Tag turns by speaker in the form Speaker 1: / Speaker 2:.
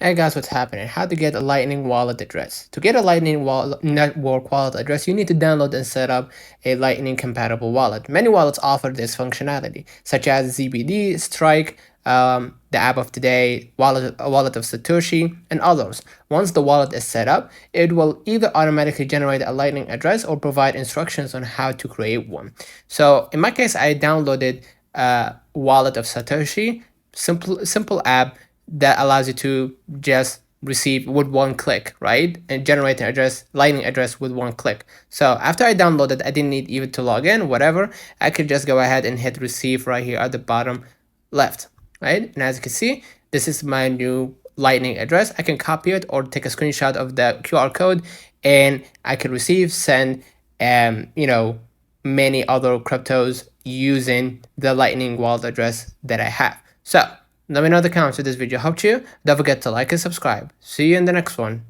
Speaker 1: Hey guys, what's happening? How to get a Lightning wallet address. To get a Lightning wallet network wallet address, you need to download and set up a Lightning compatible wallet. Many wallets offer this functionality, such as ZBD, Strike, the app of today, wallet of Satoshi, and others. Once the wallet is set up, it will either automatically generate a Lightning address or provide instructions on how to create one. So in my case, I downloaded wallet of Satoshi, simple app that allows you to just receive with one click, right? And generate an address, Lightning address with one click. So after I downloaded, I didn't need even to log in, whatever. I could just go ahead and hit receive right here at the bottom left, right? And as you can see, this is my new Lightning address. I can copy it or take a screenshot of the QR code, and I can receive, send, many other cryptos using the Lightning wallet address that I have. So let me know in the comments if this video helped you. Don't forget to like and subscribe. See you in the next one.